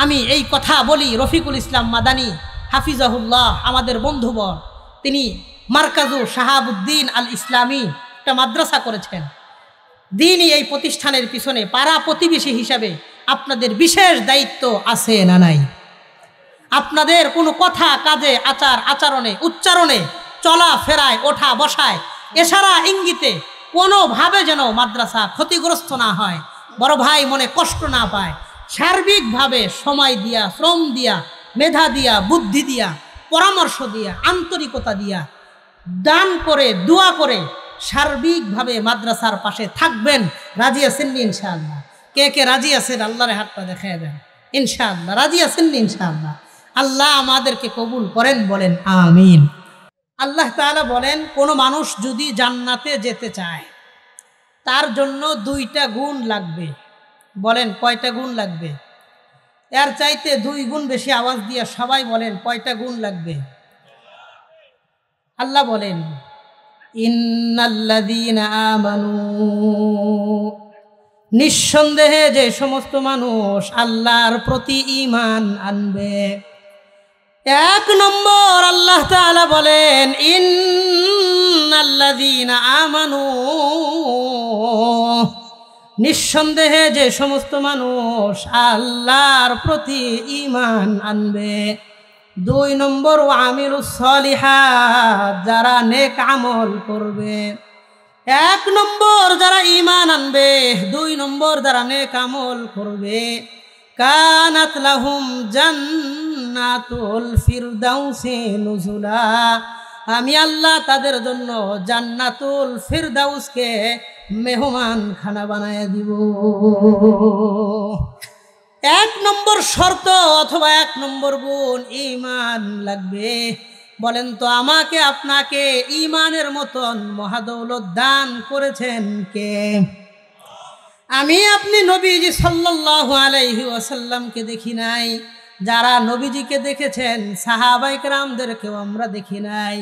আমি এই কথা বলি, রফিকুল ইসলাম মাদানী হাফিজাহুল্লাহ আমাদের বন্ধুবর, তিনি মার্কাজু শাহাবুদ্দিন আল ইসলামী একটা মাদ্রাসা করেছেন। দিনই এই প্রতিষ্ঠানের পিছনে পাড়া প্রতিবেশী হিসাবে আপনাদের বিশেষ দায়িত্ব আছে না নাই? আপনাদের কোনো কথা কাজে আচার আচরণে উচ্চারণে চলা ফেরায় ওঠা বসায় এছাড়া ইঙ্গিতে কোনোভাবে যেন মাদ্রাসা ক্ষতিগ্রস্ত না হয়, বড় ভাই মনে কষ্ট না পায়, সার্বিকভাবে সময় দিয়া, শ্রম দিয়া, মেধা দিয়া, বুদ্ধি দিয়া, পরামর্শ দিয়া, আন্তরিকতা দিয়া, দান করে, দোয়া করে সার্বিকভাবে মাদ্রাসার পাশে থাকবেন। রাজি আছেন ইনশাআল্লাহ? কে কে রাজি আছেন আল্লাহর হাতটা দেখায় দেন ইনশাআল্লাহ। রাজি আছেন ইনশাআল্লাহ? আল্লাহ আমাদেরকে কবুল করেন, বলেন আমিন। আল্লাহ তাআলা বলেন, কোনো মানুষ যদি জান্নাতে যেতে চায় তার জন্য 2টা গুণ লাগবে। বলেন কয়টা গুণ লাগবে? এর চাইতে 2 গুণ বেশি আওয়াজ দিয়ে সবাই বলেন কয়টা গুণ লাগবে? আল্লাহ বলেন, ইন্নাল্লাযীনা আমানু, নিঃসন্দেহে যে সমস্ত মানুষ আল্লাহর প্রতি ঈমান আনবে। 1 নম্বর আল্লাহ তাআলা বলেন, ইন্নাল্লাযীনা আমানু, নিঃসন্দেহে যে সমস্ত মানুষ আল্লাহর প্রতি ঈমান আনবে। 2 নম্বর ওয়ামিলুস সলিহাত, যারা নেক আমল করবে। 1 নম্বর যারা ঈমান আনবে, 2 নম্বর যারা নেক আমল করবে, কানাত লাহুম জান্নাতুল ফিরদাউসি নুজুলা, আমি আল্লাহ তাদের জন্য জান্নাতুল ফিরদাউসকে মেহমান খানা বানায় দিব। 1 নম্বর শর্ত অথবা 1 নম্বর গুণ ঈমান লাগবে। বলেন তো আমাকে আপনাকে ঈমানের মতন মহাদৌলত দান করেছেন কে? আমি আপনি নবীজি সাল্লাল্লাহু আলাইহি ওয়াসাল্লামকে দেখি নাই, যারা নবীজিকে দেখেছেন সাহাবায়ে কেরামদেরকেও আমরা দেখি নাই,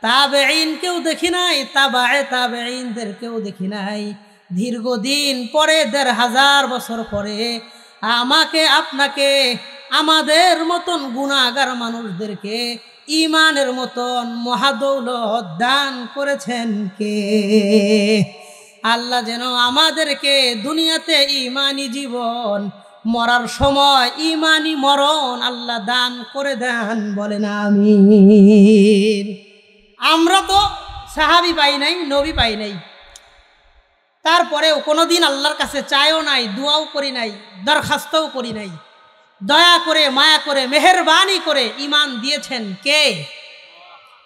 তাবেঈনকেও দেখি নাই, তাবায়ে তাবেঈনদেরকেও দেখি নাই। দীর্ঘদিন পরে 1500 বছর পরে আমাকে আপনাকে আমাদের মতন গুনাহগার মানুষদেরকে ঈমানের মতন মহাদৌলত দান করেছেন কে? আল্লাহ যেন আমাদেরকে দুনিয়াতে ঈমানি জীবন, মরার সময় ঈমানি মরণ আল্লাহ দান করে দেন, বলেন আমিন। আমরা তো সাহাবী পাই নাই, নবী পাই নাই, তারপরেও কোনোদিন আল্লাহর কাছে চাইও নাই, দোয়াও করি নাই, দরখাস্তও করি নাই। দয়া করে, মায়া করে, মেহেরবানি করে ঈমান দিয়েছেন কে?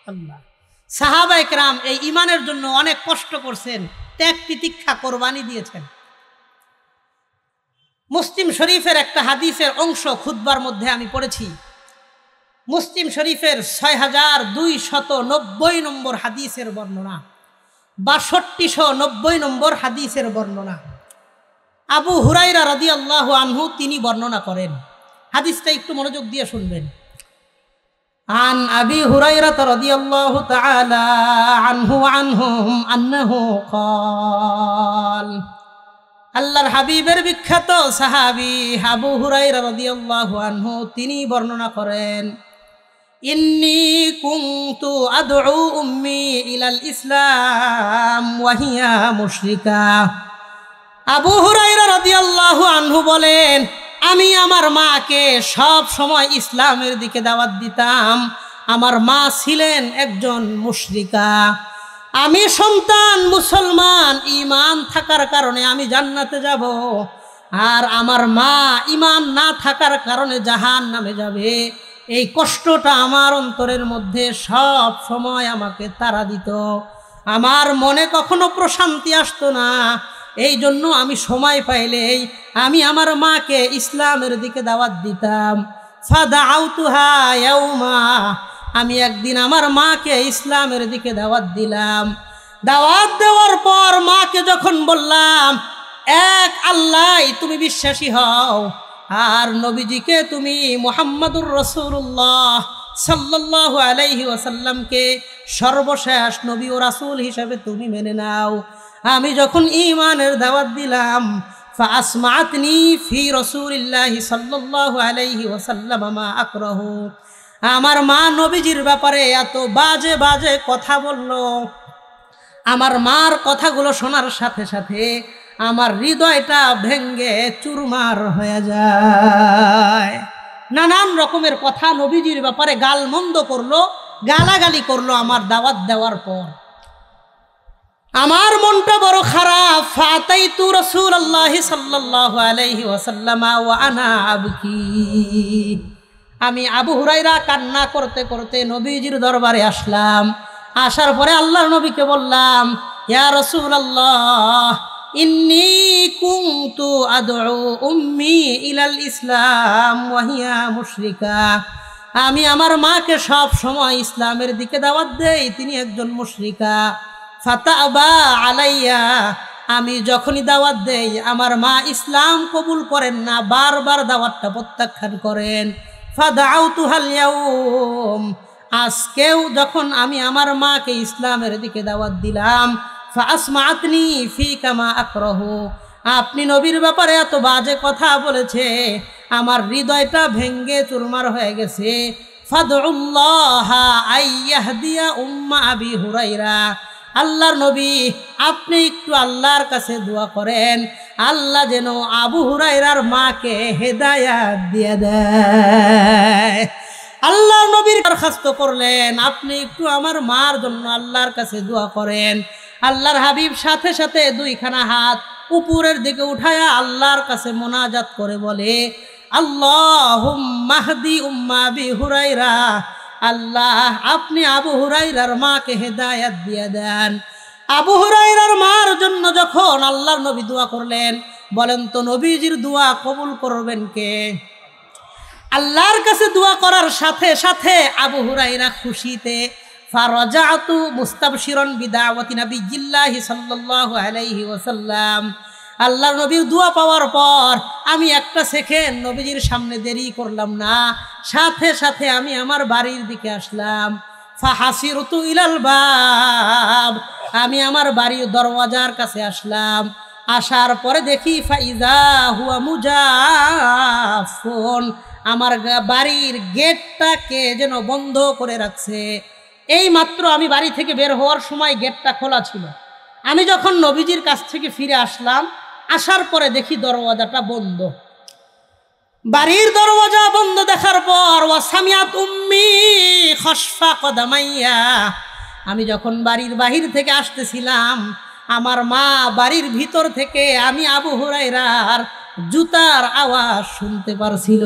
আল্লাহ। সাহাবায়ে কেরাম এই ঈমানের জন্য অনেক কষ্ট করছেন, ত্যাগ তিতিক্ষা কোরবানি দিয়েছেন। মুসলিম শরীফের একটা হাদিসের অংশ খুতবার মধ্যে আমি পড়েছি। মুসলিম শরীফের 6290 নম্বর হাদিসের বর্ণনা, 6290 নম্বর হাদিসের বর্ণনা। আবু হুরায়রা রাদিয়াল্লাহু আনহু তিনি বর্ণনা করেন। হাদিসটা একটু মনোযোগ দিয়ে শুনবেন। আন আবি হুরায়রা রাদিয়াল্লাহু তাআলা আনহু আনহুম আন্নাহু ক্বাল, আল্লাহর হাবিবের বিখ্যাত সাহাবী আবু হুরায়রা রাদিয়াল্লাহু আনহু তিনি বর্ণনা করেন, ইন্নী কুনতু আদউ উম্মি ইলাল ইসলাম ওয়া হিয়া মুশরিকা। আবু হুরায়রা রাদিয়াল্লাহু আনহু বলেন, আমি আমার মাকে সব সময় ইসলামের দিকে দাওয়াত দিতাম। আমার মা ছিলেন একজন মুশরিকা। আমি সন্তান মুসলমান, ঈমান থাকার কারণে আমি জান্নাতে যাব, আর আমার মা ঈমান না থাকার কারণে জাহান্নামে যাবে। এই কষ্টটা আমার অন্তরের মধ্যে সব সময় আমাকে তাড়া দিত। আমার মনে কখনো প্রশান্তি আসতো না। এই জন্য আমি সময় পাইলেই আমি আমার মাকে ইসলামের দিকে দাওয়াত দিতাম। ফাদাউতুহা ইয়াউমা, আমি একদিন আমার মাকে ইসলামের দিকে দাওয়াত দিলাম। দাওয়াত দেওয়ার পর মাকে যখন বললাম, এক আল্লাহ তুমি বিশ্বাসী হও, আর নবীজিকে তুমি মুহাম্মাদুর রাসূলুল্লাহ সাল্লাল্লাহু আলাইহি ওয়াসাল্লামকে সর্বশেষ নবী ও রাসূল হিসেবে তুমি মেনে নাও। আমি যখন ঈমানের দাওয়াত দিলাম, ফাসমাতনি ফি রাসূলিল্লাহি সাল্লাল্লাহু আলাইহি ওয়াসাল্লাম মা আকরাহু। আমার মা নবীজির ব্যাপারে এত বাজে বাজে কথা বলল, আমার মার কথাগুলো শোনার সাথে সাথে আমার হৃদয়টা ভেঙ্গে চুরমার হয়ে যায়। নানান রকমের কথা নবীজির ব্যাপারে গালমন্দ করলো, গালাগালি করলো আমার দাওয়াত দেওয়ার পর। আমার মনটা বড় খারাপ। ফাতাইতু রাসূলুল্লাহি সাল্লাল্লাহু আলাইহি ওয়াসাল্লাম ওয়া আনা আবকি। আমি আবু হুরায়রা কান্না করতে করতে নবীজির দরবারে আসলাম। আসার পরে আল্লাহর নবীকে বললাম, ইয়া রাসূলুল্লাহ, ইন্নী কুনতু আদউ উম্মি ইলাল ইসলাম ওয়া হিয়া মুশরিকা। আমি আমার মাকে সব সময় ইসলামের দিকে দাওয়াত দেই, তিনি একজন মুশরিকা। ফাতাবা আলাইয়া, আমি যখনই দাওয়াত দেই আমার মা ইসলাম কবুল করেন না, বারবার দাওয়াতটা প্রত্যাখ্যান করেন। ফাদাউতুহাল ইয়াউম, আজকেও যখন আমি আমার মাকে ইসলামের দিকে দাওয়াত দিলাম, ফাসমাতনি ফি কামা আকরাহু, আপনি নবীর ব্যাপারে এত বাজে কথা বলেছে, আমার হৃদয়টা ভেঙ্গে চুরমার হয়ে গেছে। ফাদউল্লাহ আইয়াহদিয়া উম্মা আবি হুরায়রা, আল্লাহর নবী আপনি একটু আল্লাহর কাছে দোয়া করেন, আল্লাহ যেন আবু হুরায়রার মাকে হেদায়াত দিয়ে দেয়। আল্লাহর নবীর দরখাস্ত করলেন, আপনি একটু আমার মার জন্য আল্লাহর কাছে দোয়া করেন। আল্লাহর হাবিব সাথে সাথে দুইখানা হাত উপরের দিকে উঠায়া আল্লাহর কাছে মোনাজাত করে বলে, আল্লাহুম্মা হদি উম্মা আবি হুরায়রা, আল্লাহ আপনি আবু হুরায়রার মাকে হেদায়াত দিয়ে দেন। আবু হুরায়রার মার জন্য যখন আল্লাহর নবী দোয়া করলেন, বলেন তো নবীজির দোয়া কবুল করবেন কে? আল্লাহর কাছে দোয়া করার সাথে সাথে আবু হুরায়রা খুশিতে ফারাজাতু মুস্তাবশিরান বিদাওয়াতি নবিয়্যিল্লাহি সাল্লাল্লাহু আলাইহি ওয়াসাল্লাম। আল্লাহর নবীর দোয়া পাওয়ার পর আমি একটা সেকেন্ড নবীজির সামনে দেরি করলাম না, সাথে সাথে আমি আমার বাড়ির দিকে আসলাম। ফাহাসিরতু ইলাল বাব, আমি আমার বাড়ির দরওয়াজার কাছে আসলাম। আসার পরে দেখি ফাইজা হুয়া মুজাফুন, আমার বাড়ির গেটটা কে যেন বন্ধ করে রাখছে। এই মাত্র আমি বাড়ি থেকে বের হওয়ার সময় গেটটা খোলা ছিল। আমি যখন নবীজির কাছ থেকে ফিরে আসলাম, আসার পরে দেখি দরওয়াজাটা বন্ধ। বাড়ির দরওয়াজা বন্ধ দেখার পর ওয়াসামিয়াত উম্মি খসফা কদামাইয়া, আমি যখন বাড়ির বাহির থেকে আসতেছিলাম, আমার মা বাড়ির ভিতর থেকে আমি আবু হুরায়রার জুতার আওয়াজ শুনতে পারছিল।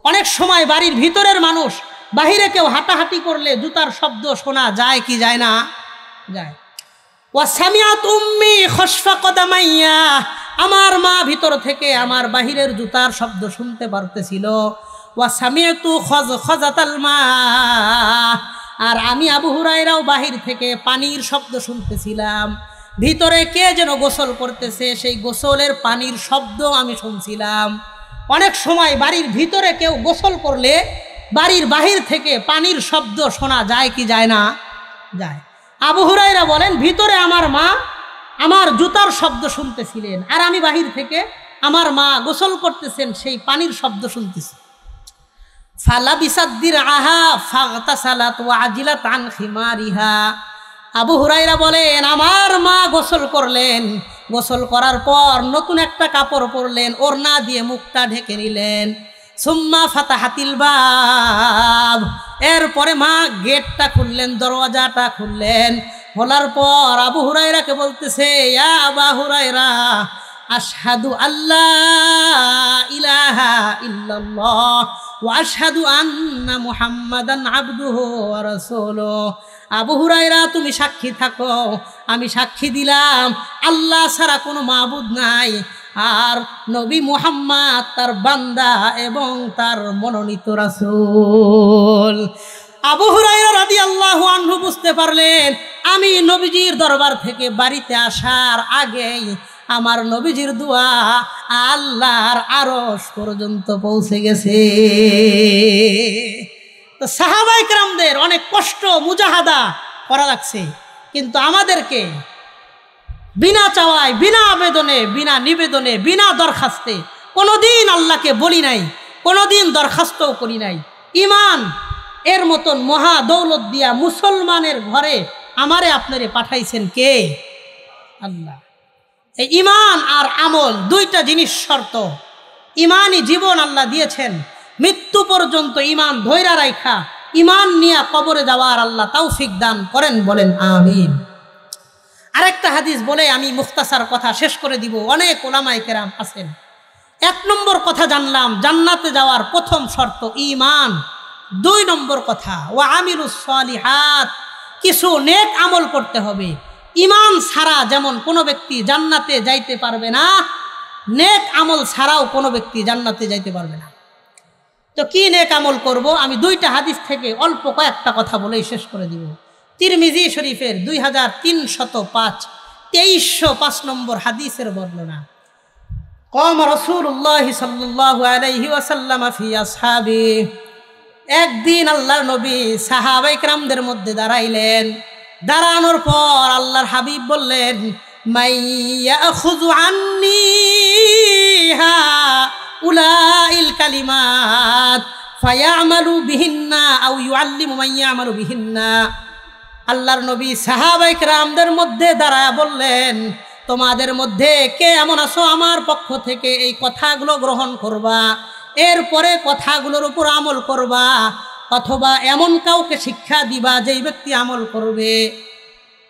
অনেক সময় বাড়ির ভিতরের মানুষ বাহিরে কেউ হাঁটাহাঁটি করলে জুতার শব্দ শোনা যায় কি যায় না? যায়। ওয়াসামিয়াত উম্মি খসফা কদামাইয়া, আমার মা ভিতর থেকে আমার বাহিরের জুতার শব্দ শুনতে পারতেছিল। ওয়াসামিয়াতু খজাতাল মা, আর আমি আবু হুরায়রাও বাহির থেকে পানির শব্দ শুনতেছিলাম। ভিতরে কে যেন গোসল করতেছে, সেই গোসলের পানির শব্দ আমি শুনছিলাম। অনেক সময় বাড়ির ভিতরে কেউ গোসল করলে বাড়ির বাহির থেকে পানির শব্দ শোনা যায় কি যায় না? যায়। আবু হুরায়রা বলেন, ভিতরে আমার মা আমার জুতার শব্দ শুনতেছিলেন, আর আমি বাহির থেকে আমার মা গোসল করতেছেন, সেই পানির শব্দ শুনতেছি। ফালা বিসাদ্দির আহা ফাগতাসালাত ওয়া আজিলাত আন খিমারিহা। আবু হুরায়রা বলেন, আমার মা গোসল করলেন, গোসল করার পর নতুন একটা কাপড় পরলেন, ওড়না দিয়ে মুখটা ঢেকে নিলেন। সুম্মা ফাতাহাতিল বাব, এরপরে মা গেটটা খুললেন, দরওয়াজাটা খুললেন। খোলার পর আবু হুরায়রাকে বলতেছে, ইয়া আবু হুরায়রা, আশহাদু আল্লাহ ইলাহা ইল্লাল্লাহ ওয়া আশহাদু আন্না মুহাম্মাদান আবদুহু ওয়া রাসূলুহু। আবু হুরায়রা তুমি সাক্ষী থাকো, আমি সাক্ষী দিলাম আল্লাহ ছাড়া কোনো মাবুদ নাই, আর নবী মুহাম্মদ তার বান্দা এবং তার মনোনীত রাসূল। আবু হুরায়রা রাদিয়াল্লাহু আনহু বুঝতে পারলেন, আমি নবীজির দরবার থেকে বাড়িতে আসার আগেই আমার নবীজির দোয়া আল্লাহর আরশ পর্যন্ত পৌঁছে গেছে। তো সাহাবায়ে কেরামদের অনেক কষ্ট মুজাহাদা করা লাগছে, কিন্তু আমাদেরকে বিনা চাওয়ায়, বিনা আবেদনে, বিনা নিবেদনে, বিনা দরখাস্তে কোনোদিন আল্লাহকে বলি নাই, কোনোদিন দরখাস্তও করি নাই। ইমান এর মতন মহা দৌলত দিয়া মুসলমানের ঘরে আমারে আপনারে পাঠাইছেন কে? আল্লাহ। এই ইমান আর আমল দুইটা জিনিস শর্ত। ইমানই জীবন আল্লাহ দিয়েছেন, মৃত্যু পর্যন্ত ইমান ধৈরা রাইখা ইমান নিয়ে কবরে যাওয়ার আল্লাহ তৌফিক দান করেন, বলেন আমিন। আরেকটা হাদিস বলে আমি মুখতাসার কথা শেষ করে দিব। অনেক ওলামায়ে কেরাম আছেন। 1 নম্বর কথা জানলাম, জান্নাতে যাওয়ার প্রথম শর্ত ঈমান। 2 নম্বর কথা ওয়া আমিলুস সালিহাত, কিছু নেক আমল করতে হবে। ঈমান ছাড়া যেমন কোনো ব্যক্তি জান্নাতে যাইতে পারবে না, নেক আমল ছাড়াও কোনো ব্যক্তি জান্নাতে যাইতে পারবে না। তো কি নেক আমল করব? আমি 2টা হাদিস থেকে অল্প কয়েকটা কথা বলেই শেষ করে দিব। তিরমিজি শরীফের 2305 2305 নম্বর হাদিসের বর্ণনা। قام رسول الله صلى الله عليه وسلم في أصحابه, একদিন আল্লাহর নবী সাহাবায়ে কেরামদের মধ্যে দাঁড়াইলেন। দাঁড়ানোর পর আল্লাহর হাবিব বললেন, মাইয়াখুযু আন্নি হাউলাইল কালিমাত ফায়ামালু বিহিন্না আও ইউআল্লিমু মান ইয়ামালু বিহিন্না। আল্লাহর নবী সাহাবায়ে কেরামদের মধ্যে দাঁড়ায় বললেন, তোমাদের মধ্যে কে এমন আছো আমার পক্ষ থেকে এই কথাগুলো গ্রহণ করবা, এরপরে কথাগুলোর উপর আমল করবা, অথবা এমন কাউকে শিক্ষা দিবা যেই ব্যক্তি আমল করবে।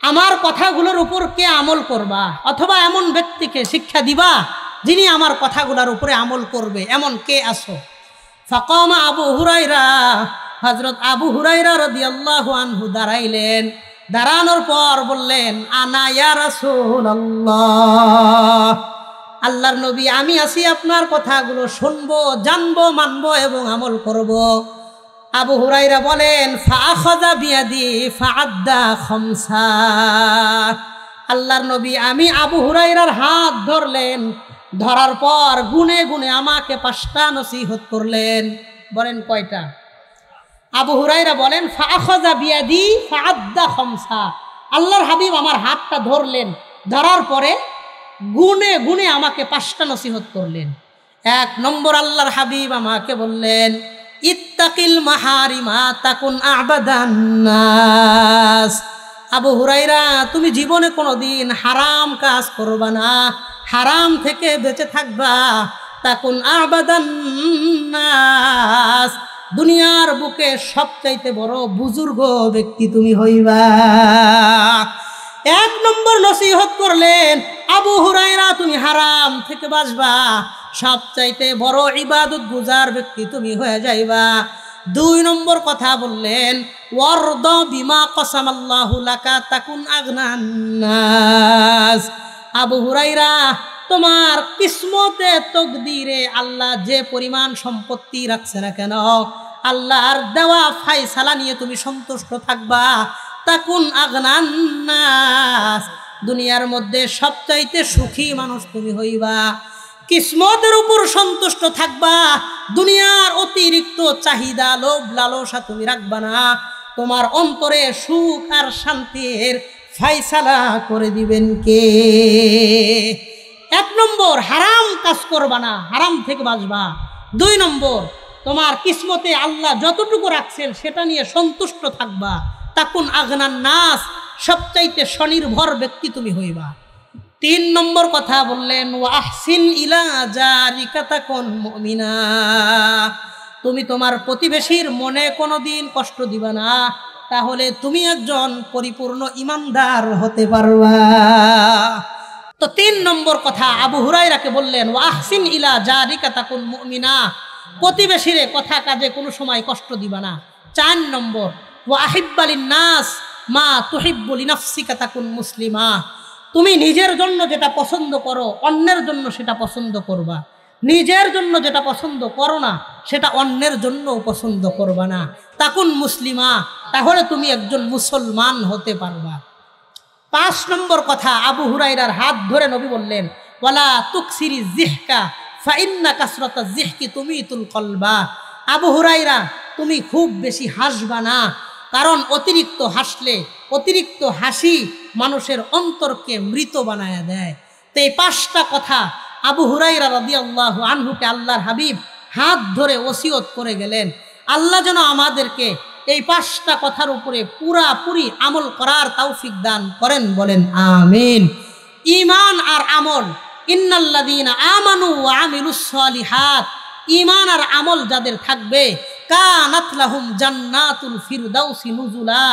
আমার কথাগুলোর উপর কে আমল করবা, অথবা এমন ব্যক্তিকে শিক্ষা দিবা যিনি আমার কথাগুলোর উপরে আমল করবে, এমন কে আছো? ফাকামা আবু হুরায়রা, হযরত আবু হুরায়রা রাদিয়াল্লাহু আনহু দাঁড়াইলেন। দাঁড়ানোর পর বললেন, আনা ইয়া রাসূলুল্লাহ, আল্লাহর নবী আমি আছি, আপনার কথাগুলো শুনবো, জানবো, মানবো এবং আমল করব। আবু হুরায়রা বলেন, ফাআখাযা বিয়াদি ফাআদ্দা খামসা, আল্লাহর নবী আমি আবু হুরায়রার হাত ধরলেন, ধরার পর গুনে গুনে আমাকে 5টা নসিহত করলেন। বলেন কয়টা? আবু হুরায়রা বলেন, ফাআখাযা বিয়াদি ফাআদ্দা খামসা, আল্লাহর হাবিব আমার হাতটা ধরলেন, ধরার পরে গুনে গুনে আমাকে 5টা নসিহত করলেন। 1 নম্বর আল্লাহর হাবিব আমাকে বললেন, ইত্তাকিল মাহারিমা তাকুন আবাদান নাস। আবু হুরায়রা তুমি জীবনে কোনোদিন হারাম কাজ করবা না, হারাম থেকে বেঁচে থাকবা। তাকুন আবাদান নাস, দুনিয়ার বুকে সবচাইতে বড় বুজুর্গ ব্যক্তি তুমি হইবা। 1 নম্বর নসিহত করলেন, আবু হুরায়রা তুমি হারাম থেকে বাঁচবা, সবচাইতে বড় ইবাদত গুজার ব্যক্তি তুমি হয়ে যাইবা। 2 নম্বর কথা বললেন, ওয়ারদ বিমা কসামাল্লাহু লাকা তাকুন আগনান নাস। আবু হুরায়রা তোমার কিসমতে তকদিরে আল্লাহ যে পরিমাণ সম্পত্তি রাখছে না কেন, আল্লাহর দেওয়া ফায়সালা নিয়ে তুমি সন্তুষ্ট থাকবা। তাকুন আগনান নাস, দুনিয়ার মধ্যে সবচাইতে সুখী মানুষ তুমি হইবা। কিসমতের উপর সন্তুষ্ট থাকবা, দুনিয়ার অতিরিক্ত চাহিদা লোভ লালসা তুমি রাখবা না। তোমার অন্তরে সুখ আর শান্তির ফায়সালা করে দিবেন কে? 1 নম্বর হারাম কাজ করবা না, হারাম থেকে বাঁচবা। 2 নম্বর তোমার কিসমতে আল্লাহ যতটুকু রাখছেন সেটা নিয়ে সন্তুষ্ট থাকবা। তাকুন আগনান নাস, সবচাইতে স্বনির্ভর ব্যক্তি তুমি হইবা। 3 নম্বর কথা বললেন, ওয়া আহসিন ইলা জারিকা তাকুন মুমিনা, তুমি তোমার প্রতিবেশীর মনে কোনোদিন কষ্ট দিবা না, তাহলে তুমি একজন পরিপূর্ণ ইমানদার হতে পারবা। তো 3 নম্বর কথা আবু হুরায়রাকে বললেন, ওয়া আহসিন ইলা জারিকা তাকুন মুমিনা, প্রতিবেশীরে কথা কাজে কোনো সময় কষ্ট দিবা না। 4 নম্বর ওয়া আহিব্বালিন নাস মা তুহিব্বু লিনাফসিকা তাকুন মুসলিমা, তুমি নিজের জন্য যেটা পছন্দ করো অন্যের জন্য সেটা পছন্দ করবা, নিজের জন্য যেটা পছন্দ করো না সেটা অন্যের জন্যও পছন্দ করবা না। তাকুন মুসলিমা, তাহলে তুমি একজন মুসলমান হতে পারবা। 5 নম্বর কথা আবু হুরায়রার হাত ধরে নবী বললেন, ওয়ালা তুকসিরি জিহকা ফাইন্না কাসরাতা জিহকি তুমিতুল কলবা। আবু হুরায়রা তুমি খুব বেশি হাসবা না, কারণ অতিরিক্ত হাসলে, অতিরিক্ত হাসি মানুষের অন্তরকে মৃত বানায়া দেয়। তো এই 5টা কথা আবু হুরায়রা রাদিয়াল্লাহু আনহুকে আল্লাহর হাবিব হাত ধরে ওসিয়ত করে গেলেন। আল্লাহ যেন আমাদেরকে এই 5টা কথার উপরে পুরাপুরি আমল করার তৌফিক দান করেন, বলেন আমিন। ঈমান আর আমল, ইন্নাল্লাযীনা আমানু ওয়া আমিলুস সালিহাত, ঈমান আর আমল যাদের থাকবে, কানাত লাহুম জান্নাতুল ফিরদাউসি নুজুলা,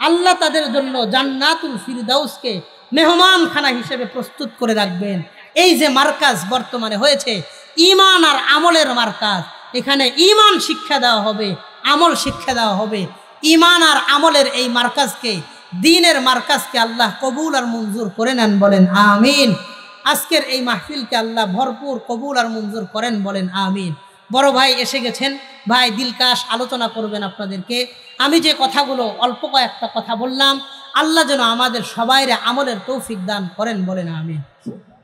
আল্লাহ তাদের জন্য জান্নাতুল ফিরদাউসকে মেহমানখানা হিসেবে প্রস্তুত করে রাখবেন। এই যে মার্কাজ বর্তমানে হয়েছে ঈমান আর আমলের মার্কাজ, এখানে ঈমান শিক্ষা দেওয়া হবে, আমল শিক্ষা দেওয়া হবে। ঈমান আর আমলের এই মার্কাজকে, দ্বীনের মার্কাজকে আল্লাহ কবুল আর মঞ্জুর করে নেন, বলেন আমিন। আজকের এই মাহফিলকে আল্লাহ ভরপুর কবুল আর মঞ্জুর করেন, বলেন আমিন। বড় ভাই এসে গেছেন, ভাই দিলকাশ আলোচনা করবেন আপনাদেরকে। আমি যে কথাগুলো অল্প কয়েকটা কথা বললাম, আল্লাহ যেন আমাদের সবাইরে আমলের তৌফিক দান করেন, বলেন আমিন।